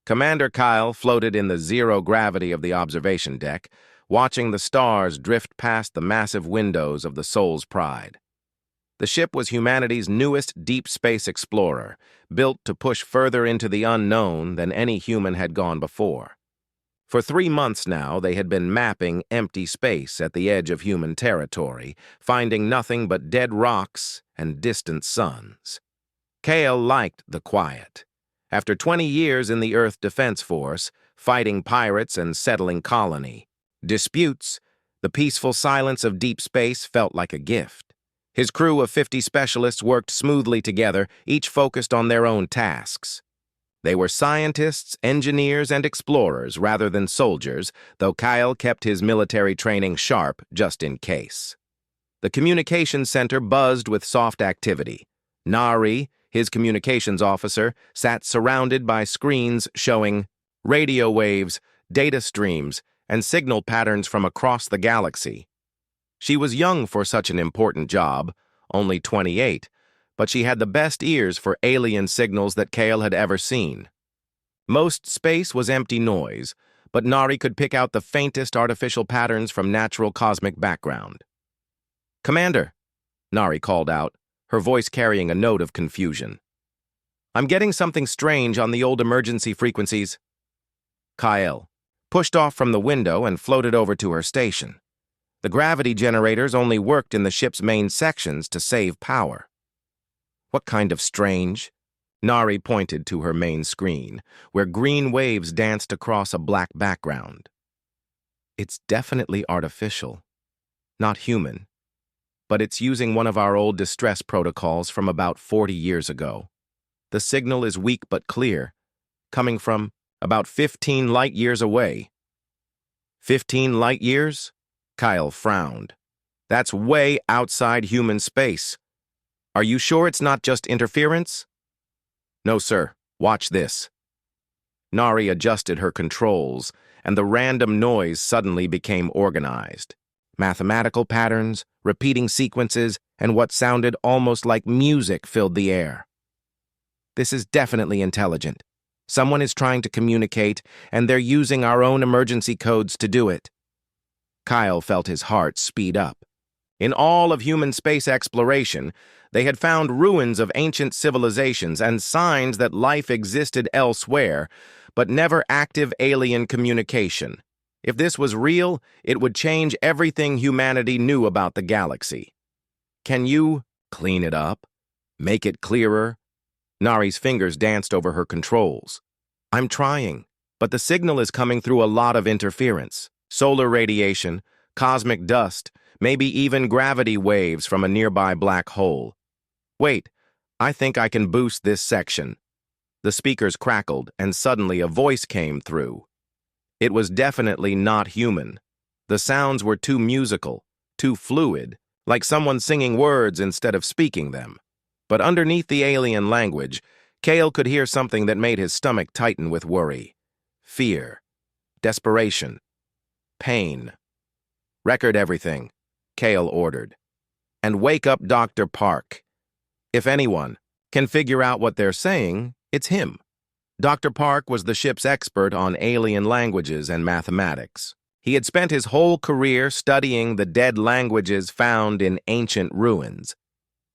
Commander Kyle floated in the zero gravity of the observation deck, watching the stars drift past the massive windows of the Soul's Pride. The ship was humanity's newest deep space explorer, built to push further into the unknown than any human had gone before. For 3 months now, they had been mapping empty space at the edge of human territory, finding nothing but dead rocks and distant suns. Kale liked the quiet. After 20 years in the Earth Defense Force, fighting pirates and settling colony disputes, the peaceful silence of deep space felt like a gift. His crew of 50 specialists worked smoothly together, each focused on their own tasks. They were scientists, engineers, and explorers rather than soldiers, though Kyle kept his military training sharp just in case. The communications center buzzed with soft activity. Nari, his communications officer, sat surrounded by screens showing radio waves, data streams, and signal patterns from across the galaxy. She was young for such an important job, only 28, but she had the best ears for alien signals that Kale had ever seen. Most space was empty noise, but Nari could pick out the faintest artificial patterns from natural cosmic background. "Commander," Nari called out, her voice carrying a note of confusion. "I'm getting something strange on the old emergency frequencies." Kyle pushed off from the window and floated over to her station. The gravity generators only worked in the ship's main sections to save power. "What kind of strange?" Nari pointed to her main screen, where green waves danced across a black background. "It's definitely artificial, not human, but it's using one of our old distress protocols from about 40 years ago. The signal is weak but clear, coming from about 15 light years away." 15 light years? Kyle frowned. "That's way outside human space. Are you sure it's not just interference?" "No, sir. Watch this." Nari adjusted her controls, and the random noise suddenly became organized. Mathematical patterns, repeating sequences, and what sounded almost like music filled the air. "This is definitely intelligent. Someone is trying to communicate, and they're using our own emergency codes to do it." Kyle felt his heart speed up. In all of human space exploration, they had found ruins of ancient civilizations and signs that life existed elsewhere, but never active alien communication. If this was real, it would change everything humanity knew about the galaxy. "Can you clean it up? Make it clearer?" Nari's fingers danced over her controls. "I'm trying, but the signal is coming through a lot of interference. Solar radiation, cosmic dust, maybe even gravity waves from a nearby black hole. Wait, I think I can boost this section." The speakers crackled, and suddenly a voice came through. It was definitely not human. The sounds were too musical, too fluid, like someone singing words instead of speaking them. But underneath the alien language, Kale could hear something that made his stomach tighten with worry. Fear. Desperation. Pain. "Record everything," Kale ordered. "And wake up Dr. Park. If anyone can figure out what they're saying, it's him." Dr. Park was the ship's expert on alien languages and mathematics. He had spent his whole career studying the dead languages found in ancient ruins,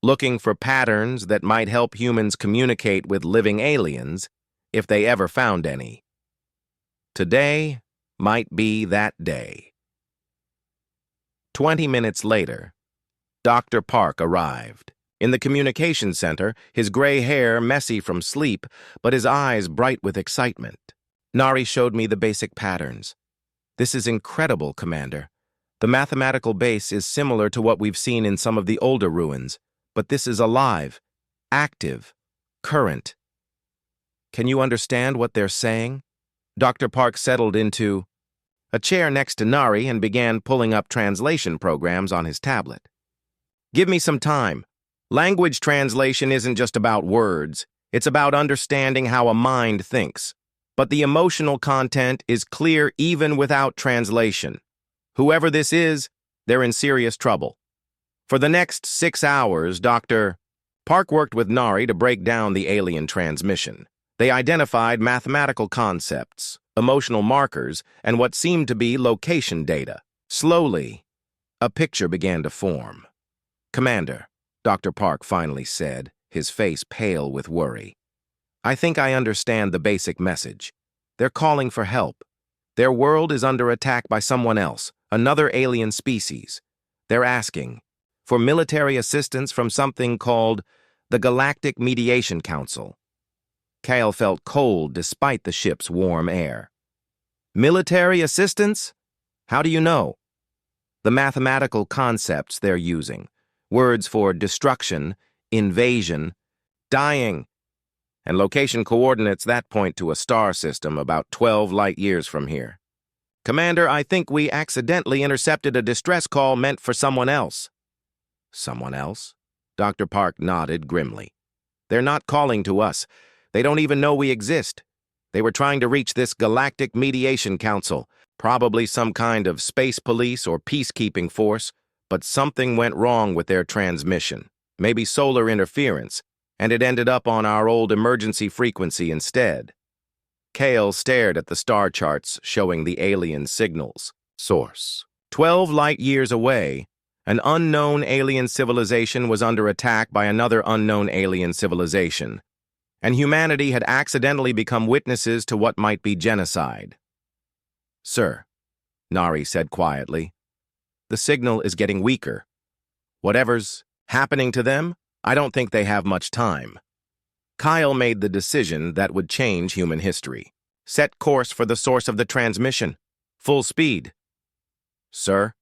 looking for patterns that might help humans communicate with living aliens if they ever found any. Today might be that day. 20 minutes later, Dr. Park arrived. In the communications center, his gray hair messy from sleep, but his eyes bright with excitement. "Nari showed me the basic patterns. This is incredible, Commander. The mathematical base is similar to what we've seen in some of the older ruins, but this is alive, active, current. Can you understand what they're saying?" Dr. Park settled into a chair next to Nari and began pulling up translation programs on his tablet. "Give me some time. Language translation isn't just about words. It's about understanding how a mind thinks. But the emotional content is clear even without translation. Whoever this is, they're in serious trouble." For the next 6 hours, Dr. Park worked with Nari to break down the alien transmission. They identified mathematical concepts, emotional markers, and what seemed to be location data. Slowly, a picture began to form. "Commander," Dr. Park finally said, his face pale with worry. "I think I understand the basic message. They're calling for help. Their world is under attack by someone else, another alien species. They're asking for military assistance from something called the Galactic Mediation Council." Kale felt cold despite the ship's warm air. "Military assistance? How do you know?" "The mathematical concepts they're using. Words for destruction, invasion, dying, and location coordinates that point to a star system about 12 light years from here. Commander, I think we accidentally intercepted a distress call meant for someone else." "Someone else?" Dr. Park nodded grimly. "They're not calling to us. They don't even know we exist. They were trying to reach this Galactic Mediation Council, probably some kind of space police or peacekeeping force, but something went wrong with their transmission, maybe solar interference, and it ended up on our old emergency frequency instead." Kale stared at the star charts showing the alien signals. Source: 12 light years away, an unknown alien civilization was under attack by another unknown alien civilization, and humanity had accidentally become witnesses to what might be genocide. "Sir," Nari said quietly, "the signal is getting weaker. Whatever's happening to them, I don't think they have much time." Kyle made the decision that would change human history. "Set course for the source of the transmission. Full speed." "Sir?"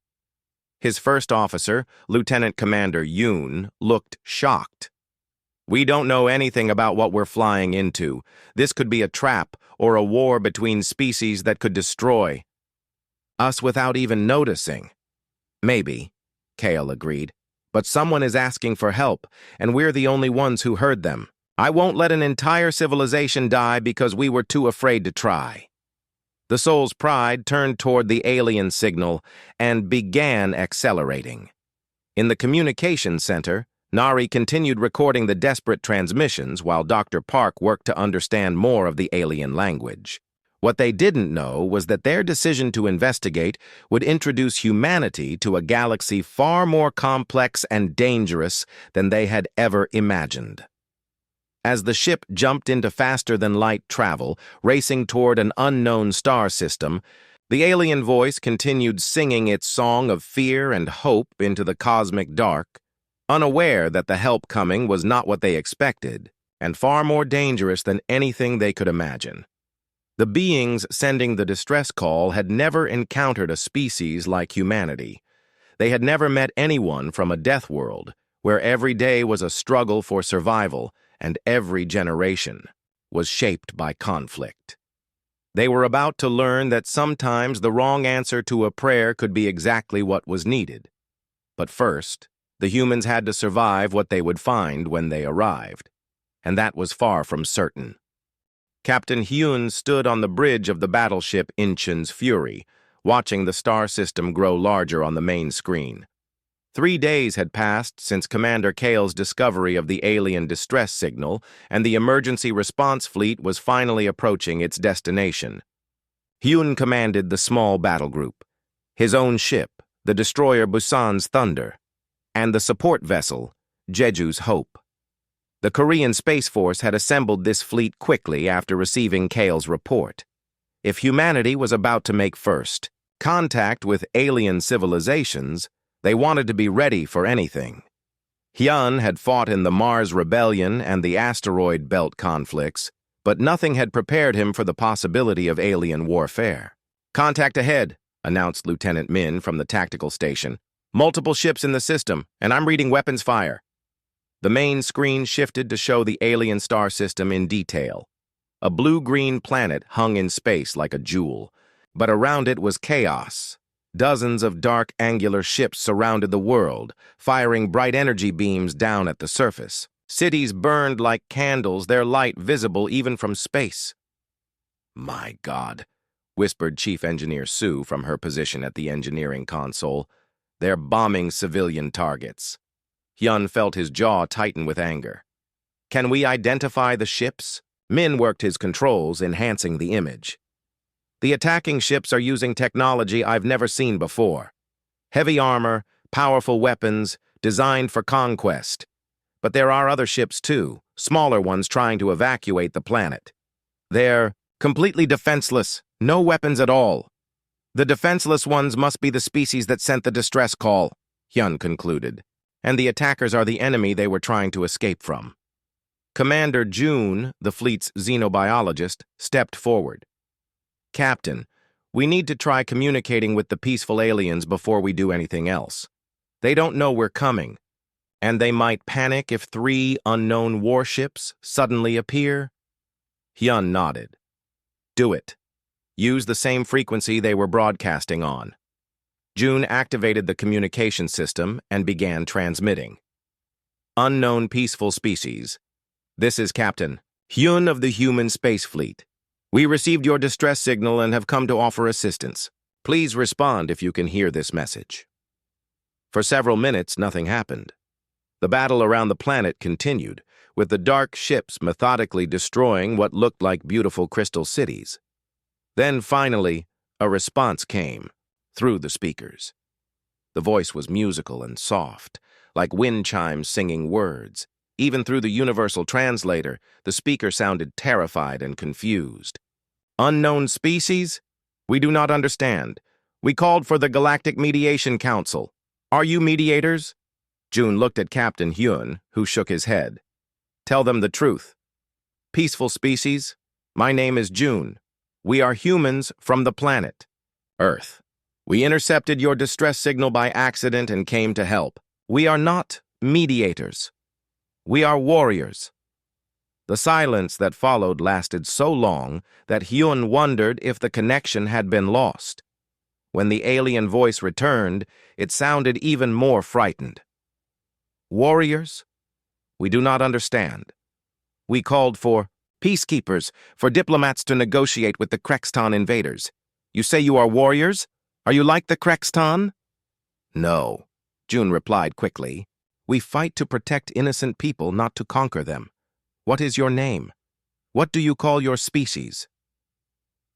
His first officer, Lieutenant Commander Yoon, looked shocked. "We don't know anything about what we're flying into. This could be a trap or a war between species that could destroy us without even noticing." "Maybe," Kale agreed, "but someone is asking for help, and we're the only ones who heard them. I won't let an entire civilization die because we were too afraid to try." The Soul's Pride turned toward the alien signal and began accelerating. In the communication center, Nari continued recording the desperate transmissions while Dr. Park worked to understand more of the alien language. What they didn't know was that their decision to investigate would introduce humanity to a galaxy far more complex and dangerous than they had ever imagined. As the ship jumped into faster-than-light travel, racing toward an unknown star system, the alien voice continued singing its song of fear and hope into the cosmic dark, unaware that the help coming was not what they expected, and far more dangerous than anything they could imagine. The beings sending the distress call had never encountered a species like humanity. They had never met anyone from a death world, where every day was a struggle for survival, and every generation was shaped by conflict. They were about to learn that sometimes the wrong answer to a prayer could be exactly what was needed. But first, the humans had to survive what they would find when they arrived, and that was far from certain. Captain Hyun stood on the bridge of the battleship Incheon's Fury, watching the star system grow larger on the main screen. 3 days had passed since Commander Kale's discovery of the alien distress signal, and the emergency response fleet was finally approaching its destination. Hyun commanded the small battle group, his own ship, the destroyer Busan's Thunder, and the support vessel, Jeju's Hope. The Korean Space Force had assembled this fleet quickly after receiving Kale's report. If humanity was about to make first contact with alien civilizations, they wanted to be ready for anything. Hyun had fought in the Mars Rebellion and the asteroid belt conflicts, but nothing had prepared him for the possibility of alien warfare. "Contact ahead," announced Lieutenant Min from the tactical station. "Multiple ships in the system, and I'm reading weapons fire." The main screen shifted to show the alien star system in detail. A blue-green planet hung in space like a jewel, but around it was chaos. Dozens of dark angular ships surrounded the world, firing bright energy beams down at the surface. Cities burned like candles, their light visible even from space. "My God," whispered Chief Engineer Sue from her position at the engineering console. "They're bombing civilian targets." Hyun felt his jaw tighten with anger. "Can we identify the ships?" Min worked his controls, enhancing the image. The attacking ships are using technology I've never seen before. Heavy armor, powerful weapons, designed for conquest. But there are other ships too, smaller ones trying to evacuate the planet. They're completely defenseless, no weapons at all. The defenseless ones must be the species that sent the distress call, Hyun concluded, and the attackers are the enemy they were trying to escape from. Commander June, the fleet's xenobiologist, stepped forward. Captain, we need to try communicating with the peaceful aliens before we do anything else. They don't know we're coming, and they might panic if 3 unknown warships suddenly appear. Hyun nodded. Do it. Use the same frequency they were broadcasting on. June activated the communication system and began transmitting. Unknown peaceful species. This is Captain Hyun of the human space fleet. We received your distress signal and have come to offer assistance. Please respond if you can hear this message. For several minutes, nothing happened. The battle around the planet continued, with the dark ships methodically destroying what looked like beautiful crystal cities. Then, finally, a response came, through the speakers. The voice was musical and soft, like wind chimes singing words. Even through the universal translator, the speaker sounded terrified and confused. Unknown species? We do not understand. We called for the Galactic Mediation Council. Are you mediators? June looked at Captain Hyun, who shook his head. Tell them the truth. Peaceful species, my name is June. We are humans from the planet, Earth. We intercepted your distress signal by accident and came to help. We are not mediators. We are warriors. The silence that followed lasted so long that Hyun wondered if the connection had been lost. When the alien voice returned, it sounded even more frightened. Warriors? We do not understand. We called for peacekeepers, for diplomats to negotiate with the Krexton invaders. You say you are warriors? Are you like the Krexton? No, June replied quickly. We fight to protect innocent people, not to conquer them. What is your name? What do you call your species?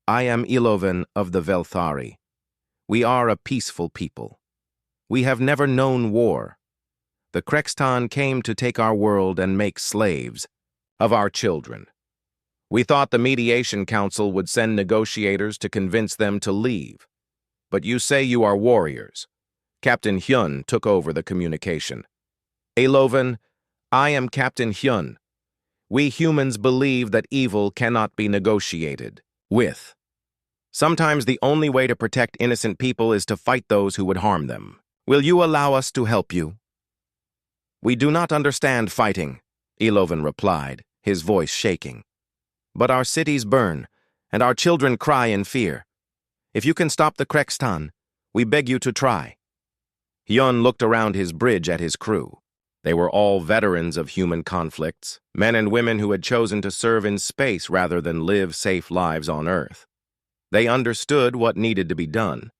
I am Ilovan of the Velthari. We are a peaceful people. We have never known war. The Krexton came to take our world and make slaves of our children. We thought the Mediation Council would send negotiators to convince them to leave. But you say you are warriors. Captain Hyun took over the communication. Ilovan, I am Captain Hyun. We humans believe that evil cannot be negotiated with. Sometimes the only way to protect innocent people is to fight those who would harm them. Will you allow us to help you? We do not understand fighting, Ilovan replied, his voice shaking. But our cities burn, and our children cry in fear. If you can stop the Krexton, we beg you to try. Hyun looked around his bridge at his crew. They were all veterans of human conflicts, men and women who had chosen to serve in space rather than live safe lives on Earth. They understood what needed to be done.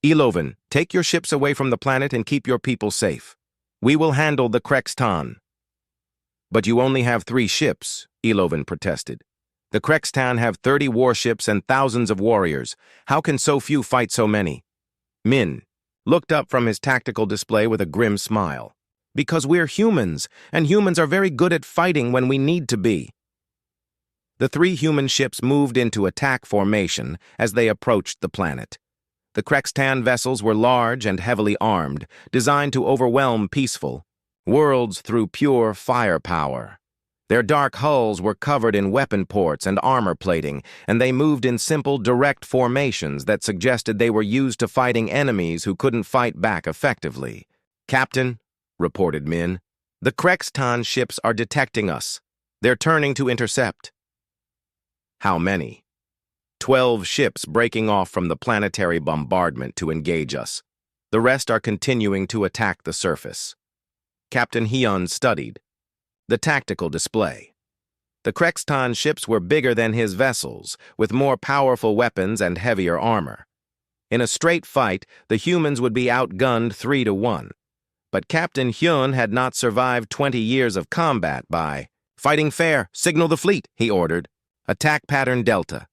Ilovan, take your ships away from the planet and keep your people safe. We will handle the Krexton. But you only have 3 ships, Ilovan protested. The Krexton have 30 warships and thousands of warriors. How can so few fight so many? Min looked up from his tactical display with a grim smile. Because we're humans, and humans are very good at fighting when we need to be. The 3 human ships moved into attack formation as they approached the planet. The Krexton vessels were large and heavily armed, designed to overwhelm peaceful worlds through pure firepower. Their dark hulls were covered in weapon ports and armor plating, and they moved in simple, direct formations that suggested they were used to fighting enemies who couldn't fight back effectively. Captain, reported Min, the Krexton ships are detecting us. They're turning to intercept. How many? 12 ships breaking off from the planetary bombardment to engage us. The rest are continuing to attack the surface. Captain Hyun studied the tactical display. The Krexton ships were bigger than his vessels, with more powerful weapons and heavier armor. In a straight fight, the humans would be outgunned 3-1. But Captain Hyun had not survived 20 years of combat by Fighting fair, signal the fleet, he ordered. Attack pattern Delta.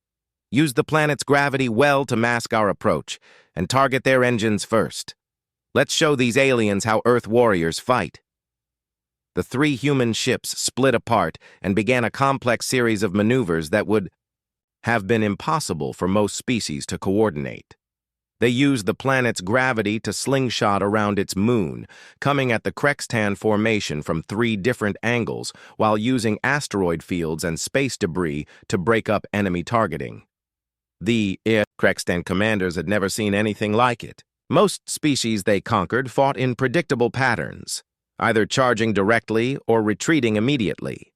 Use the planet's gravity well to mask our approach, and target their engines first. Let's show these aliens how Earth warriors fight. The 3 human ships split apart and began a complex series of maneuvers that would have been impossible for most species to coordinate. They used the planet's gravity to slingshot around its moon, coming at the Crextan formation from 3 different angles while using asteroid fields and space debris to break up enemy targeting. The Crextan commanders had never seen anything like it. Most species they conquered fought in predictable patterns, either charging directly or retreating immediately.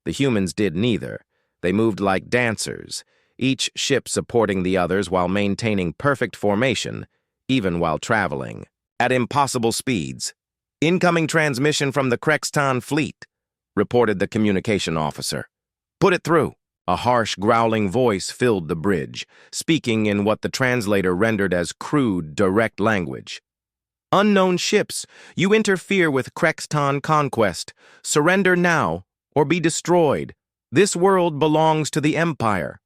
The humans did neither. They moved like dancers, each ship supporting the others while maintaining perfect formation, even while traveling at impossible speeds. Incoming transmission from the Crextan fleet, reported the communication officer. Put it through. A harsh, growling voice filled the bridge, speaking in what the translator rendered as crude, direct language. Unknown ships, you interfere with Crextan conquest. Surrender now, or be destroyed. This world belongs to the Empire.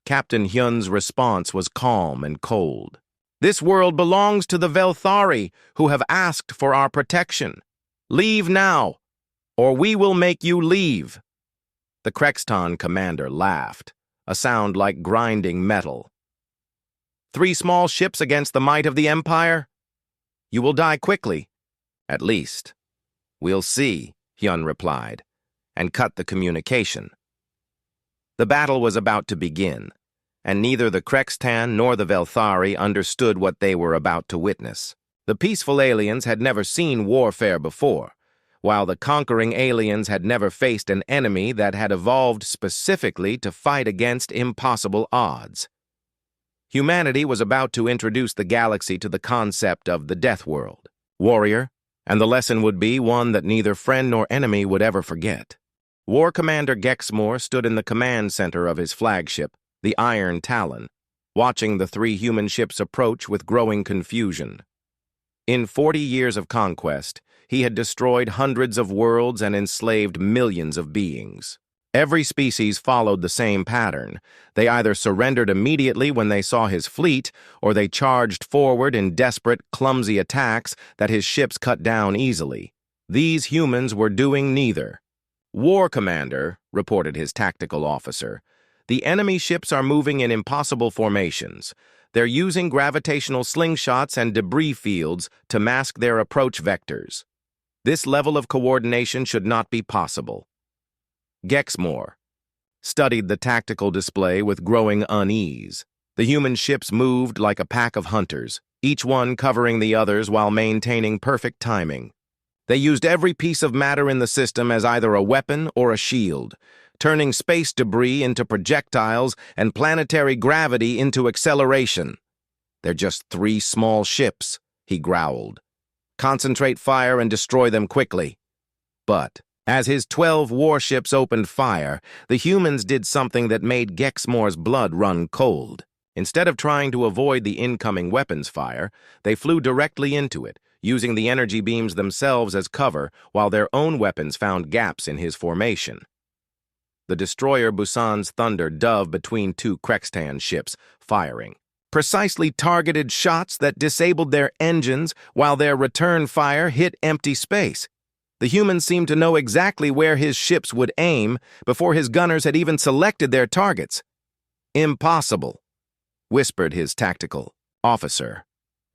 Captain Hyun's response was calm and cold. This world belongs to the Velthari, who have asked for our protection. Leave now, or we will make you leave. The Crextan commander laughed, a sound like grinding metal. 3 small ships against the might of the Empire? You will die quickly, at least. We'll see, Hyun replied, and cut the communication. The battle was about to begin, and neither the Crextan nor the Velthari understood what they were about to witness. The peaceful aliens had never seen warfare before, while the conquering aliens had never faced an enemy that had evolved specifically to fight against impossible odds. Humanity was about to introduce the galaxy to the concept of the Death World, warrior, and the lesson would be one that neither friend nor enemy would ever forget. War Commander Gexmore stood in the command center of his flagship, the Iron Talon, watching the 3 human ships approach with growing confusion. In 40 years of conquest, he had destroyed hundreds of worlds and enslaved millions of beings. Every species followed the same pattern. They either surrendered immediately when they saw his fleet, or they charged forward in desperate, clumsy attacks that his ships cut down easily. These humans were doing neither. War Commander, reported his tactical officer, the enemy ships are moving in impossible formations. They're using gravitational slingshots and debris fields to mask their approach vectors. This level of coordination should not be possible. Gexmore studied the tactical display with growing unease. The human ships moved like a pack of hunters, each one covering the others while maintaining perfect timing. They used every piece of matter in the system as either a weapon or a shield, turning space debris into projectiles and planetary gravity into acceleration. They're just 3 small ships, he growled. Concentrate fire and destroy them quickly. But as his 12 warships opened fire, the humans did something that made Gexmore's blood run cold. Instead of trying to avoid the incoming weapons fire, they flew directly into it, using the energy beams themselves as cover while their own weapons found gaps in his formation. The destroyer Busan's Thunder dove between 2 Crextan ships, firing precisely targeted shots that disabled their engines while their return fire hit empty space. The humans seemed to know exactly where his ships would aim before his gunners had even selected their targets. Impossible, whispered his tactical officer.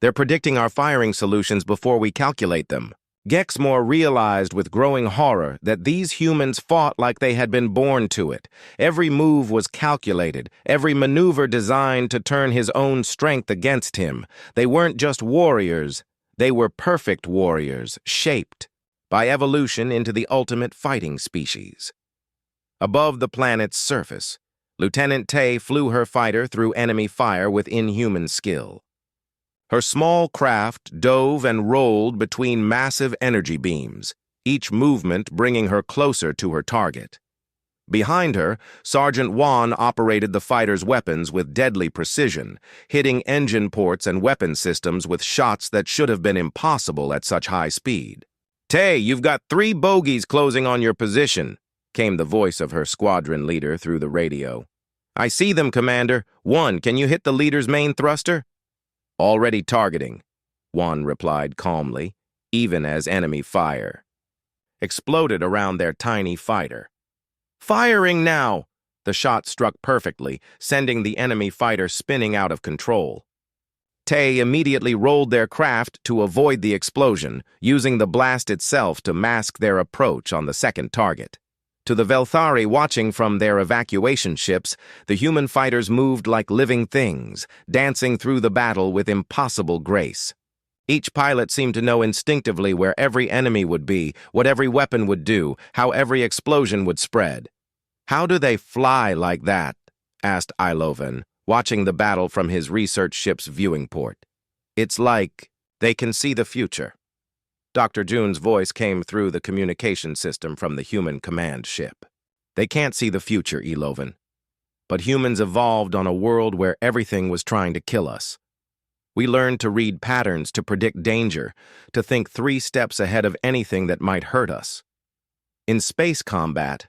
They're predicting our firing solutions before we calculate them. Gexmore realized with growing horror that these humans fought like they had been born to it. Every move was calculated, every maneuver designed to turn his own strength against him. They weren't just warriors, they were perfect warriors, shaped by evolution into the ultimate fighting species. Above the planet's surface, Lieutenant Tay flew her fighter through enemy fire with inhuman skill. Her small craft dove and rolled between massive energy beams, each movement bringing her closer to her target. Behind her, Sergeant Wan operated the fighter's weapons with deadly precision, hitting engine ports and weapon systems with shots that should have been impossible at such high speed. "Tay, you've got 3 bogies closing on your position," came the voice of her squadron leader through the radio. "I see them, Commander. One, can you hit the leader's main thruster?" "Already targeting," Juan replied calmly, even as enemy fire exploded around their tiny fighter. "Firing now!" The shot struck perfectly, sending the enemy fighter spinning out of control. Tay immediately rolled their craft to avoid the explosion, using the blast itself to mask their approach on the second target. To the Velthari watching from their evacuation ships, the human fighters moved like living things, dancing through the battle with impossible grace. Each pilot seemed to know instinctively where every enemy would be, what every weapon would do, how every explosion would spread. "How do they fly like that?" asked Ilovan, watching the battle from his research ship's viewing port. "It's like they can see the future." Dr. June's voice came through the communication system from the human command ship. "They can't see the future, Ilovan. But humans evolved on a world where everything was trying to kill us. We learned to read patterns, to predict danger, to think 3 steps ahead of anything that might hurt us. In space combat,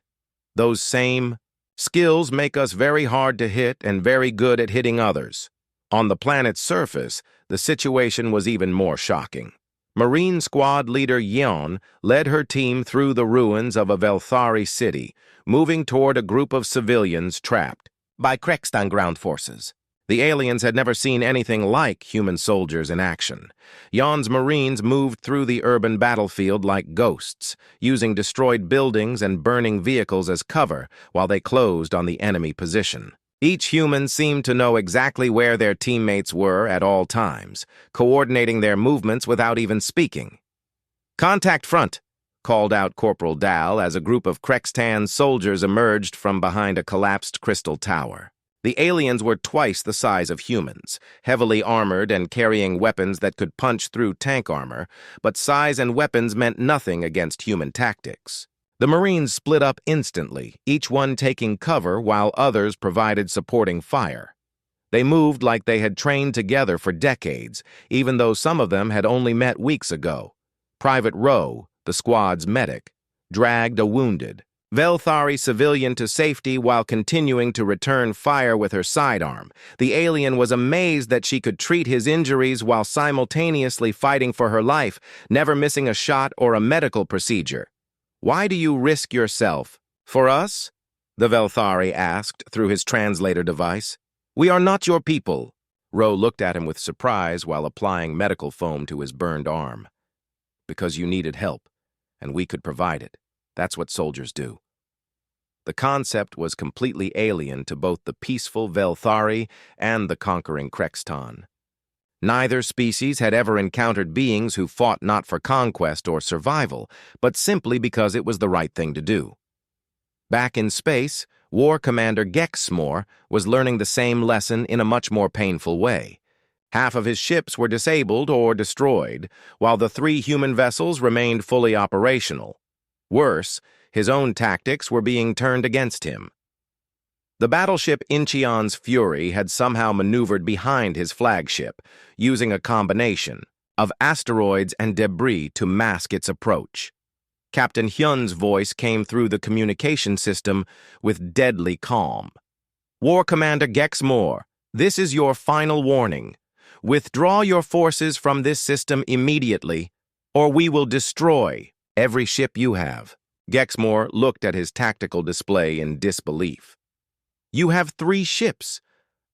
those same skills make us very hard to hit and very good at hitting others. On the planet's surface, the situation was even more shocking. Marine Squad leader Yeon led her team through the ruins of a Velthari city, moving toward a group of civilians trapped by Krextan ground forces. The aliens had never seen anything like human soldiers in action. Yeon's Marines moved through the urban battlefield like ghosts, using destroyed buildings and burning vehicles as cover while they closed on the enemy position. Each human seemed to know exactly where their teammates were at all times, coordinating their movements without even speaking. "Contact front," called out Corporal Dal as a group of Krextan soldiers emerged from behind a collapsed crystal tower. The aliens were twice the size of humans, heavily armored and carrying weapons that could punch through tank armor, but size and weapons meant nothing against human tactics. The Marines split up instantly, each one taking cover while others provided supporting fire. They moved like they had trained together for decades, even though some of them had only met weeks ago. Private Rowe, the squad's medic, dragged a wounded Velthari civilian to safety while continuing to return fire with her sidearm. The alien was amazed that she could treat his injuries while simultaneously fighting for her life, never missing a shot or a medical procedure. "Why do you risk yourself? For us?" the Velthari asked through his translator device. "We are not your people." Rowe looked at him with surprise while applying medical foam to his burned arm. "Because you needed help, and we could provide it. That's what soldiers do." The concept was completely alien to both the peaceful Velthari and the conquering Krextan. Neither species had ever encountered beings who fought not for conquest or survival, but simply because it was the right thing to do. Back in space, War Commander Gexmore was learning the same lesson in a much more painful way. Half of his ships were disabled or destroyed, while the 3 human vessels remained fully operational. Worse, his own tactics were being turned against him. The battleship Incheon's Fury had somehow maneuvered behind his flagship, using a combination of asteroids and debris to mask its approach. Captain Hyun's voice came through the communication system with deadly calm. "War Commander Gexmore, this is your final warning. Withdraw your forces from this system immediately, or we will destroy every ship you have." Gexmore looked at his tactical display in disbelief. "You have 3 ships.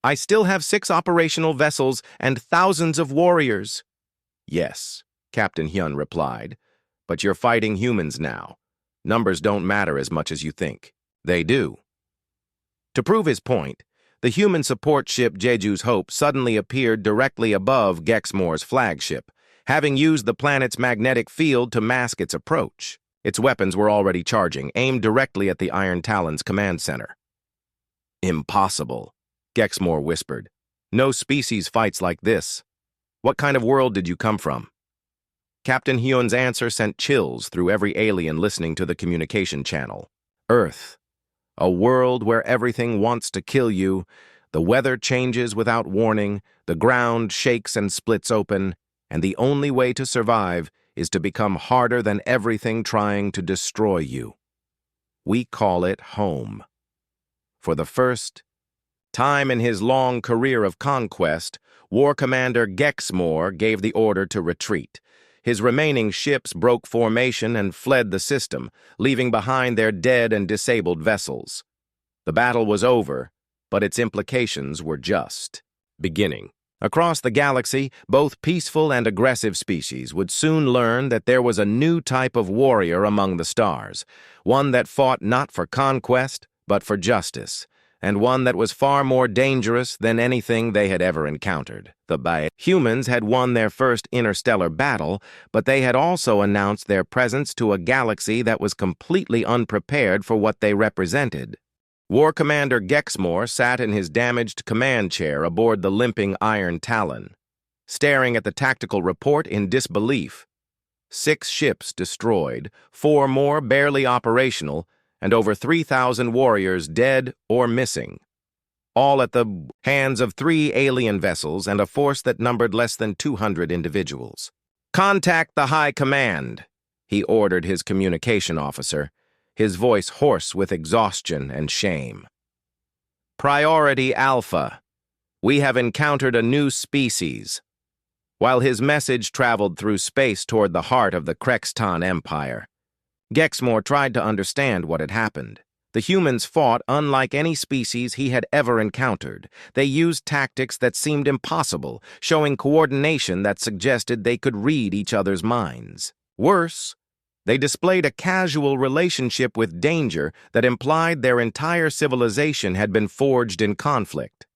I still have 6 operational vessels and thousands of warriors." "Yes," Captain Hyun replied, "but you're fighting humans now. Numbers don't matter as much as you think." "They do." To prove his point, the human support ship Jeju's Hope suddenly appeared directly above Gexmore's flagship, having used the planet's magnetic field to mask its approach. Its weapons were already charging, aimed directly at the Iron Talon's command center. "Impossible," Gexmore whispered. "No species fights like this. What kind of world did you come from?" Captain Hyun's answer sent chills through every alien listening to the communication channel. "Earth. A world where everything wants to kill you, the weather changes without warning, the ground shakes and splits open, and the only way to survive is to become harder than everything trying to destroy you." We call it home. For the first time in his long career of conquest, War Commander Gexmore gave the order to retreat. His remaining ships broke formation and fled the system, leaving behind their dead and disabled vessels. The battle was over, but its implications were just beginning. Across the galaxy, both peaceful and aggressive species would soon learn that there was a new type of warrior among the stars, one that fought not for conquest, but for justice, and one that was far more dangerous than anything they had ever encountered. Humans had won their first interstellar battle, but they had also announced their presence to a galaxy that was completely unprepared for what they represented. War Commander Gexmore sat in his damaged command chair aboard the limping Iron Talon, staring at the tactical report in disbelief. 6 ships destroyed, 4 more barely operational, and over 3,000 warriors dead or missing, all at the hands of 3 alien vessels and a force that numbered less than 200 individuals. "Contact the High Command," he ordered his communication officer, his voice hoarse with exhaustion and shame. "Priority Alpha. We have encountered a new species." While his message traveled through space toward the heart of the Krexton Empire, Gexmore tried to understand what had happened. The humans fought unlike any species he had ever encountered. They used tactics that seemed impossible, showing coordination that suggested they could read each other's minds. Worse, they displayed a casual relationship with danger that implied their entire civilization had been forged in conflict.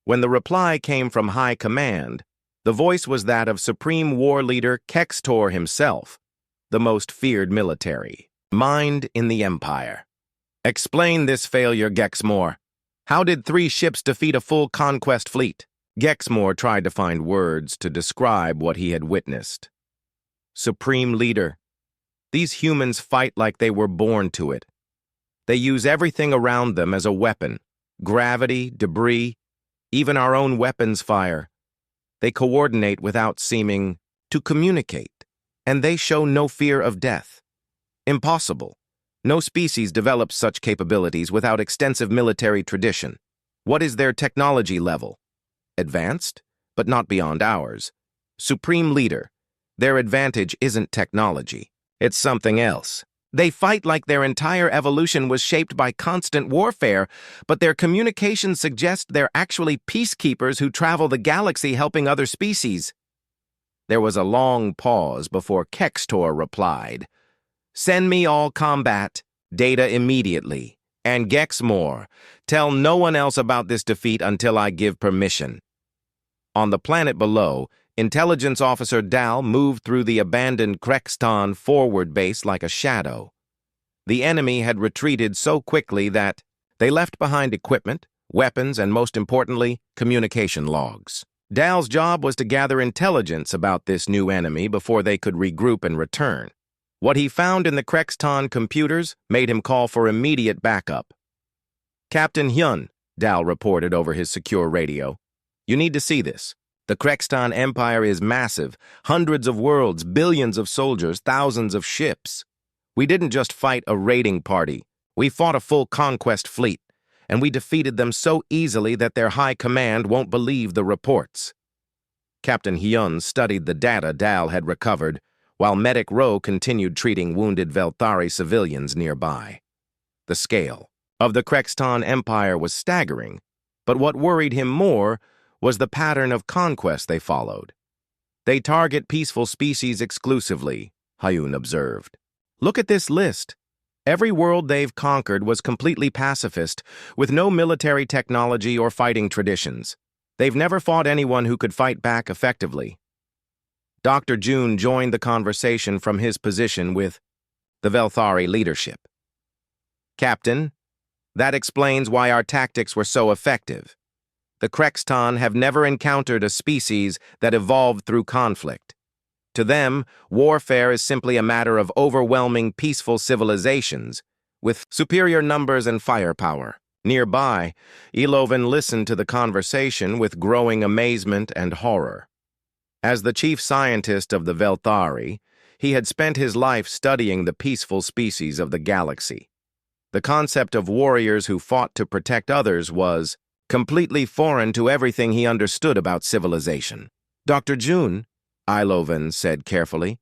When the reply came from High Command, the voice was that of Supreme War Leader Kextor himself, the most feared military mind in the Empire. "Explain this failure, Gexmore. How did 3 ships defeat a full conquest fleet?" Gexmore tried to find words to describe what he had witnessed. "Supreme Leader, these humans fight like they were born to it. They use everything around them as a weapon. Gravity, debris, even our own weapons fire. They coordinate without seeming to communicate, and they show no fear of death. Impossible. No species develops such capabilities without extensive military tradition. What is their technology level? Advanced, but not beyond ours. Supreme Leader, their advantage isn't technology. It's something else. They fight like their entire evolution was shaped by constant warfare, but their communications suggest they're actually peacekeepers who travel the galaxy helping other species." There was a long pause before Kextor replied, "Send me all combat data immediately, and Gexmore, tell no one else about this defeat until I give permission." On the planet below, Intelligence Officer Dal moved through the abandoned Krexton forward base like a shadow. The enemy had retreated so quickly that they left behind equipment, weapons, and most importantly, communication logs. Dal's job was to gather intelligence about this new enemy before they could regroup and return. What he found in the Krexton computers made him call for immediate backup. "Captain Hyun," Dal reported over his secure radio, "you need to see this. The Krexton Empire is massive, hundreds of worlds, billions of soldiers, thousands of ships. We didn't just fight a raiding party. We fought a full conquest fleet, and we defeated them so easily that their high command won't believe the reports." Captain Hyun studied the data Dal had recovered, while Medic Rowe continued treating wounded Velthari civilians nearby. The scale of the Krexton Empire was staggering, but what worried him more was the pattern of conquest they followed. "They target peaceful species exclusively," Hyun observed. "Look at this list. Every world they've conquered was completely pacifist, with no military technology or fighting traditions. They've never fought anyone who could fight back effectively." Dr. June joined the conversation from his position with the Velthari leadership. "Captain, that explains why our tactics were so effective. The Krexton have never encountered a species that evolved through conflict. To them, warfare is simply a matter of overwhelming peaceful civilizations with superior numbers and firepower." Nearby, Elovan listened to the conversation with growing amazement and horror. As the chief scientist of the Velthari, he had spent his life studying the peaceful species of the galaxy. The concept of warriors who fought to protect others was completely foreign to everything he understood about civilization. "Dr. June," Ilovan said carefully,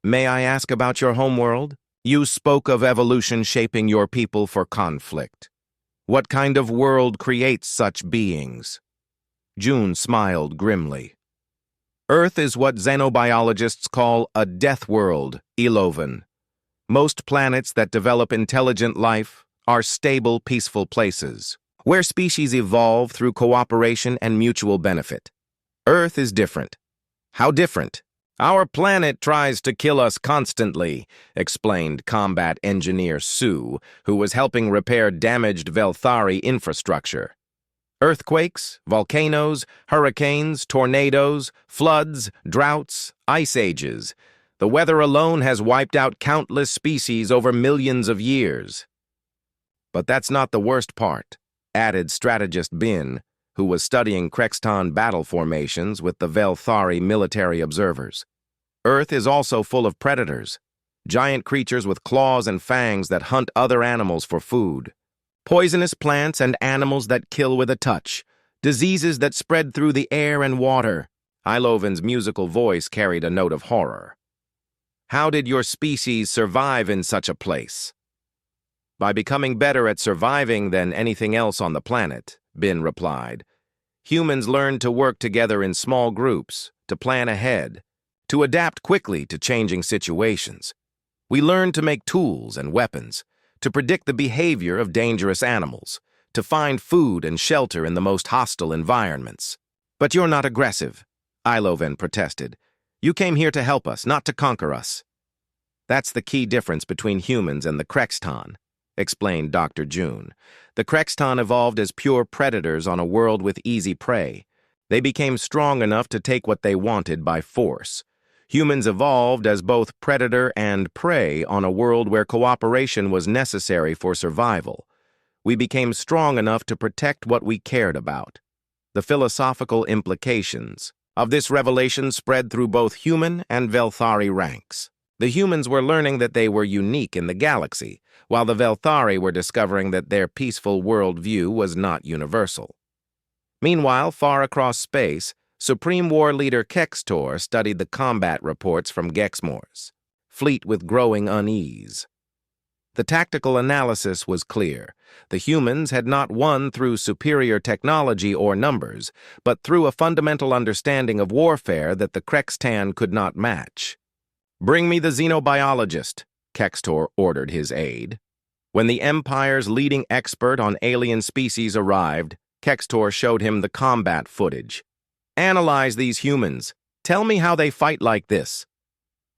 "may I ask about your homeworld? You spoke of evolution shaping your people for conflict. What kind of world creates such beings?" June smiled grimly. "Earth is what xenobiologists call a death world, Ilovan. Most planets that develop intelligent life are stable, peaceful places, where species evolve through cooperation and mutual benefit. Earth is different." "How different?" "Our planet tries to kill us constantly," explained combat engineer Sue, who was helping repair damaged Velthari infrastructure. "Earthquakes, volcanoes, hurricanes, tornadoes, floods, droughts, ice ages. The weather alone has wiped out countless species over millions of years." "But that's not the worst part," added strategist Bin, who was studying Krexton battle formations with the Velthari military observers. "Earth is also full of predators, giant creatures with claws and fangs that hunt other animals for food. Poisonous plants and animals that kill with a touch. Diseases that spread through the air and water." Ilovan's musical voice carried a note of horror. "How did your species survive in such a place?" "By becoming better at surviving than anything else on the planet," Bin replied. "Humans learned to work together in small groups, to plan ahead, to adapt quickly to changing situations. We learned to make tools and weapons, to predict the behavior of dangerous animals, to find food and shelter in the most hostile environments." "But you're not aggressive," Ilovan protested. "You came here to help us, not to conquer us." "That's the key difference between humans and the Krexton," explained Dr. June. "The Krexton evolved as pure predators on a world with easy prey. They became strong enough to take what they wanted by force. Humans evolved as both predator and prey on a world where cooperation was necessary for survival. We became strong enough to protect what we cared about." The philosophical implications of this revelation spread through both human and Velthari ranks. The humans were learning that they were unique in the galaxy, while the Velthari were discovering that their peaceful worldview was not universal. Meanwhile, far across space, Supreme War Leader Kextor studied the combat reports from Gexmoor's fleet with growing unease. The tactical analysis was clear. The humans had not won through superior technology or numbers, but through a fundamental understanding of warfare that the Krextan could not match. "Bring me the xenobiologist," Kextor ordered his aide. When the Empire's leading expert on alien species arrived, Kextor showed him the combat footage. "Analyze these humans. Tell me how they fight like this."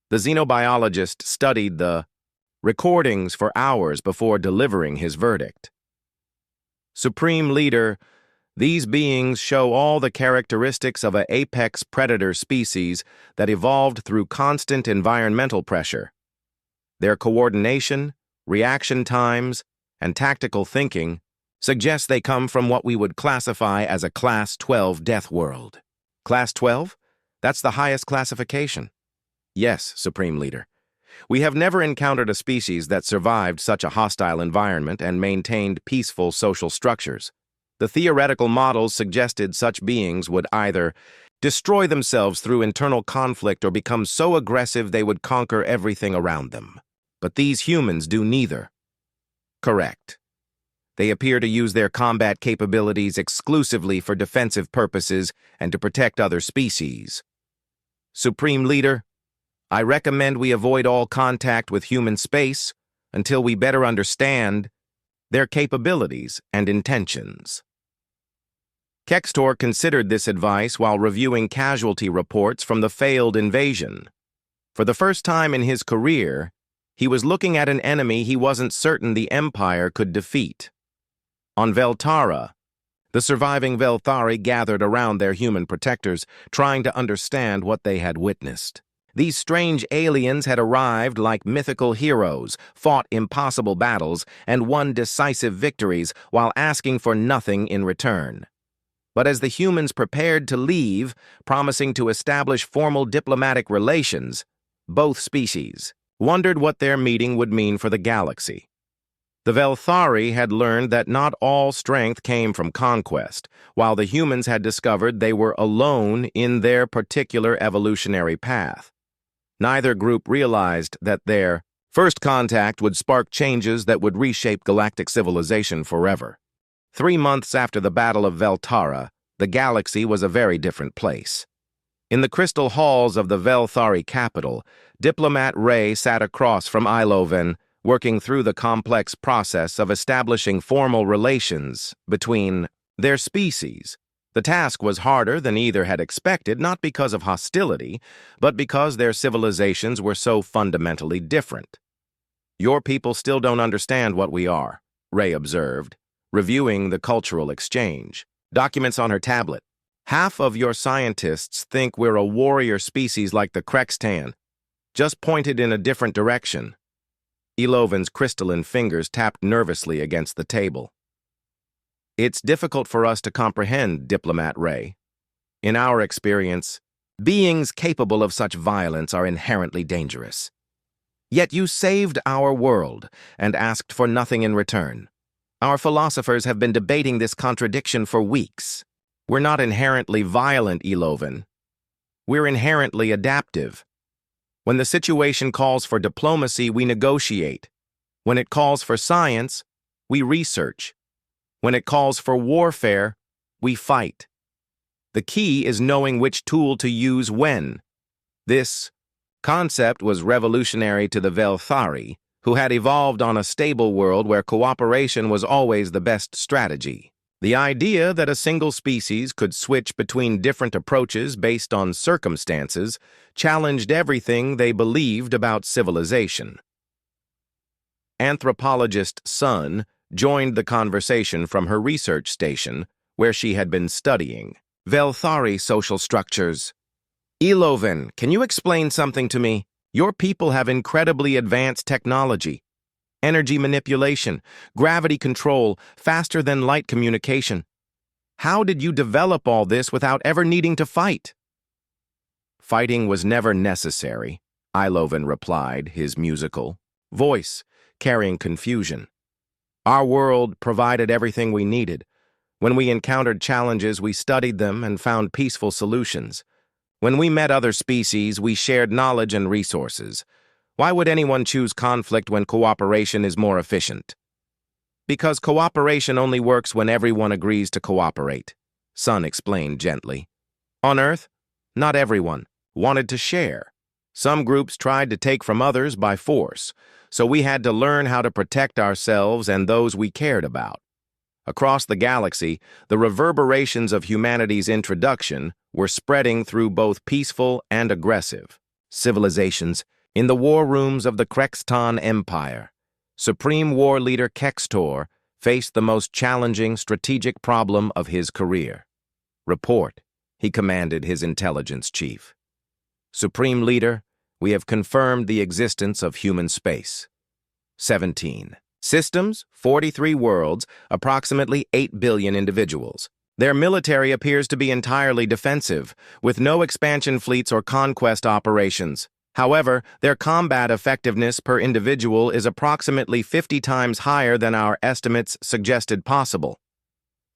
The xenobiologist studied the recordings for hours before delivering his verdict. "Supreme Leader, these beings show all the characteristics of an apex predator species that evolved through constant environmental pressure. Their coordination, reaction times, and tactical thinking suggest they come from what we would classify as a Class 12 death world." "Class 12? That's the highest classification." "Yes, Supreme Leader. We have never encountered a species that survived such a hostile environment and maintained peaceful social structures. The theoretical models suggested such beings would either destroy themselves through internal conflict or become so aggressive they would conquer everything around them. But these humans do neither." "Correct. They appear to use their combat capabilities exclusively for defensive purposes and to protect other species. Supreme Leader, I recommend we avoid all contact with human space until we better understand their capabilities and intentions." Kextor considered this advice while reviewing casualty reports from the failed invasion. For the first time in his career, he was looking at an enemy he wasn't certain the Empire could defeat. On Veltara, the surviving Velthari gathered around their human protectors, trying to understand what they had witnessed. These strange aliens had arrived like mythical heroes, fought impossible battles, and won decisive victories while asking for nothing in return. But as the humans prepared to leave, promising to establish formal diplomatic relations, both species wondered what their meeting would mean for the galaxy. The Velthari had learned that not all strength came from conquest, while the humans had discovered they were alone in their particular evolutionary path. Neither group realized that their first contact would spark changes that would reshape galactic civilization forever. 3 months after the Battle of Veltara, the galaxy was a very different place. In the crystal halls of the Velthari capital, diplomat Ray sat across from Iloven, working through the complex process of establishing formal relations between their species. The task was harder than either had expected, not because of hostility, but because their civilizations were so fundamentally different. "Your people still don't understand what we are," Ray observed, reviewing the cultural exchange. Documents on her tablet. "Half of your scientists think we're a warrior species like the Krextan, just pointed in a different direction." Eloven's crystalline fingers tapped nervously against the table. "It's difficult for us to comprehend, Diplomat Ray. In our experience, beings capable of such violence are inherently dangerous. Yet you saved our world and asked for nothing in return. Our philosophers have been debating this contradiction for weeks. We're not inherently violent, Eloven. We're inherently adaptive. When the situation calls for diplomacy, we negotiate. When it calls for science, we research. When it calls for warfare, we fight. The key is knowing which tool to use when." This concept was revolutionary to the Velthari, who had evolved on a stable world where cooperation was always the best strategy. The idea that a single species could switch between different approaches based on circumstances challenged everything they believed about civilization. Anthropologist Sun joined the conversation from her research station, where she had been studying Velthari social structures. "Eloven, can you explain something to me? Your people have incredibly advanced technology. Energy manipulation, gravity control, faster-than-light communication. How did you develop all this without ever needing to fight?" "Fighting was never necessary," Iloven replied, his musical voice carrying confusion. "Our world provided everything we needed. When we encountered challenges, we studied them and found peaceful solutions. When we met other species, we shared knowledge and resources. Why would anyone choose conflict when cooperation is more efficient?" "Because cooperation only works when everyone agrees to cooperate," Sun explained gently. "On Earth, not everyone wanted to share. Some groups tried to take from others by force, so we had to learn how to protect ourselves and those we cared about. Across the galaxy, the reverberations of humanity's introduction were spreading through both peaceful and aggressive civilizations. In the war rooms of the Krextan Empire, Supreme War Leader Kextor faced the most challenging strategic problem of his career. "Report," he commanded his intelligence chief. "Supreme Leader, we have confirmed the existence of human space. 17 systems, 43 worlds, approximately 8 billion individuals. Their military appears to be entirely defensive, with no expansion fleets or conquest operations. However, their combat effectiveness per individual is approximately 50 times higher than our estimates suggested possible."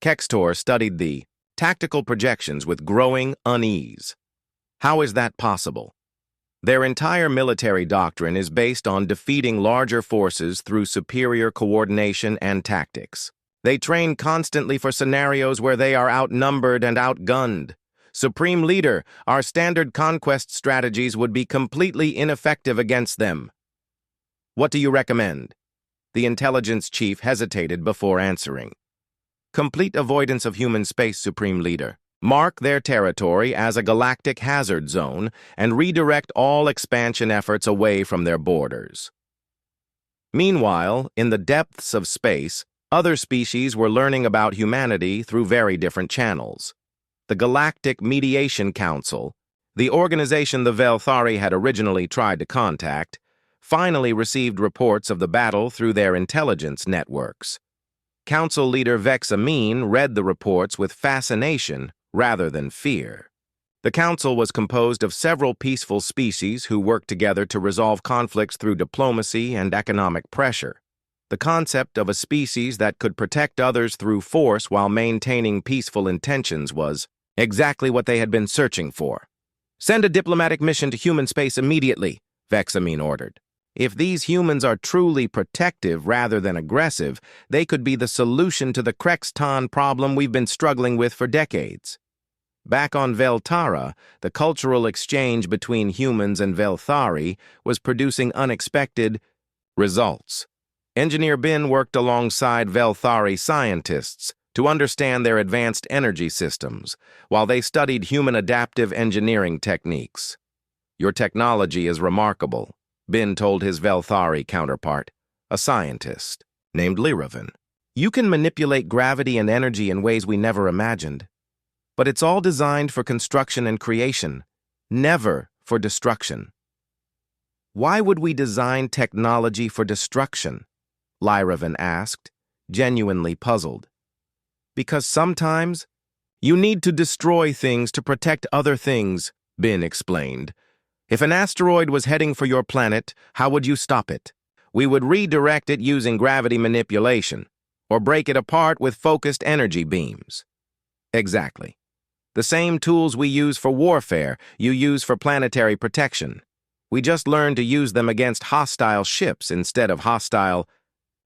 Kextor studied the tactical projections with growing unease. "How is that possible?" "Their entire military doctrine is based on defeating larger forces through superior coordination and tactics. They train constantly for scenarios where they are outnumbered and outgunned. Supreme Leader, our standard conquest strategies would be completely ineffective against them." "What do you recommend?" The intelligence chief hesitated before answering. "Complete avoidance of human space, Supreme Leader. Mark their territory as a galactic hazard zone and redirect all expansion efforts away from their borders." Meanwhile, in the depths of space, other species were learning about humanity through very different channels. The Galactic Mediation Council, the organization the Velthari had originally tried to contact, finally received reports of the battle through their intelligence networks. Council leader Vex Amin read the reports with fascination rather than fear. The council was composed of several peaceful species who worked together to resolve conflicts through diplomacy and economic pressure. The concept of a species that could protect others through force while maintaining peaceful intentions was exactly what they had been searching for. "Send a diplomatic mission to human space immediately," Vexamine ordered. "If these humans are truly protective rather than aggressive, they could be the solution to the Krexton problem we've been struggling with for decades." Back on Veltara, the cultural exchange between humans and Velthari was producing unexpected results. Engineer Bin worked alongside Velthari scientists to understand their advanced energy systems, while they studied human adaptive engineering techniques. "Your technology is remarkable," Bin told his Velthari counterpart, a scientist named Liravan. "You can manipulate gravity and energy in ways we never imagined. But it's all designed for construction and creation, never for destruction." "Why would we design technology for destruction?" Liravan asked, genuinely puzzled. "Because sometimes you need to destroy things to protect other things," Bin explained. "If an asteroid was heading for your planet, how would you stop it? We would redirect it using gravity manipulation, or break it apart with focused energy beams." "Exactly. The same tools we use for warfare, you use for planetary protection. We just learned to use them against hostile ships instead of hostile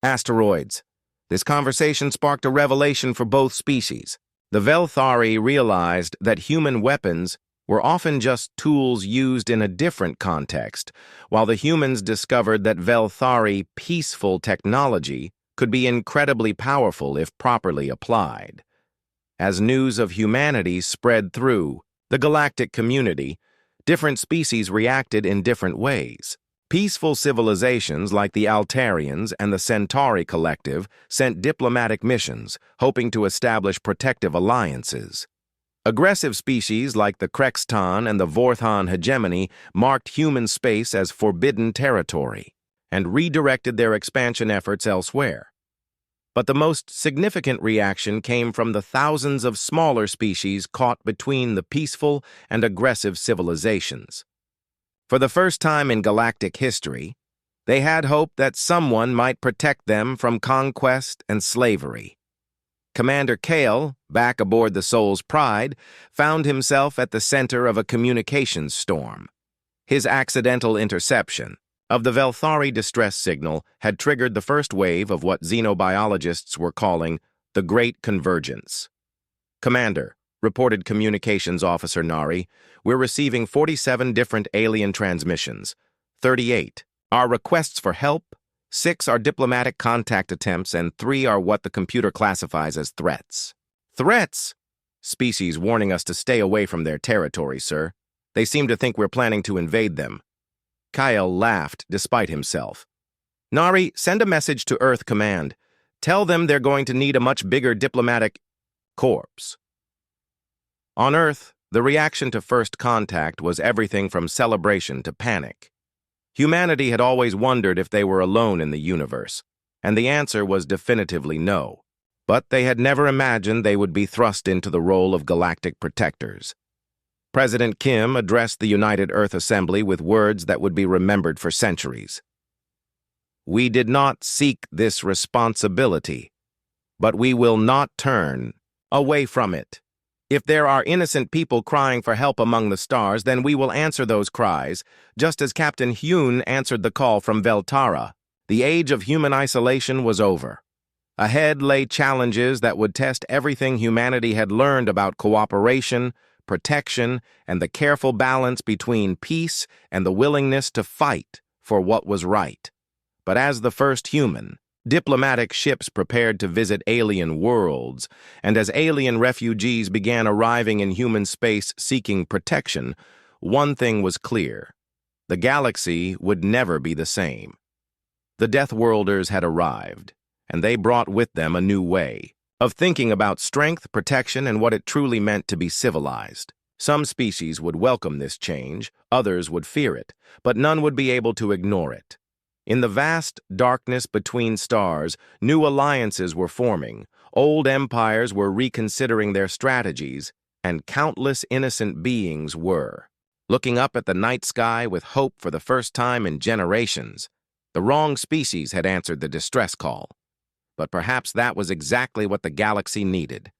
asteroids." This conversation sparked a revelation for both species. The Velthari realized that human weapons were often just tools used in a different context, while the humans discovered that Velthari peaceful technology could be incredibly powerful if properly applied. As news of humanity spread through the galactic community, different species reacted in different ways. Peaceful civilizations like the Altarians and the Centauri Collective sent diplomatic missions, hoping to establish protective alliances. Aggressive species like the Krexton and the Vorthon hegemony marked human space as forbidden territory and redirected their expansion efforts elsewhere. But the most significant reaction came from the thousands of smaller species caught between the peaceful and aggressive civilizations. For the first time in galactic history, they had hope that someone might protect them from conquest and slavery. Commander Kale, back aboard the Soul's Pride, found himself at the center of a communications storm. His accidental interception of the Velthari distress signal had triggered the first wave of what xenobiologists were calling the Great Convergence. "Commander," reported Communications Officer Nari, "we're receiving 47 different alien transmissions. 38 are requests for help, 6 are diplomatic contact attempts, and 3 are what the computer classifies as threats." "Threats?" "Species warning us to stay away from their territory, sir. They seem to think we're planning to invade them." Kyle laughed despite himself. "Nari, send a message to Earth Command. Tell them they're going to need a much bigger diplomatic corps." On Earth, the reaction to first contact was everything from celebration to panic. Humanity had always wondered if they were alone in the universe, and the answer was definitively no. But they had never imagined they would be thrust into the role of galactic protectors. President Kim addressed the United Earth Assembly with words that would be remembered for centuries. "We did not seek this responsibility, but we will not turn away from it. If there are innocent people crying for help among the stars, then we will answer those cries, just as Captain Hyun answered the call from Veltara. The age of human isolation was over. Ahead lay challenges that would test everything humanity had learned about cooperation, protection, and the careful balance between peace and the willingness to fight for what was right. But as the first human, diplomatic ships prepared to visit alien worlds, and as alien refugees began arriving in human space seeking protection, one thing was clear: the galaxy would never be the same. The DEATHWORLDERS had arrived, and they brought with them a new way of thinking about strength, protection, and what it truly meant to be civilized. Some species would welcome this change, others would fear it, but none would be able to ignore it. In the vast darkness between stars, new alliances were forming, old empires were reconsidering their strategies, and countless innocent beings were looking up at the night sky with hope for the first time in generations. The wrong species had answered the distress call. But perhaps that was exactly what the galaxy needed.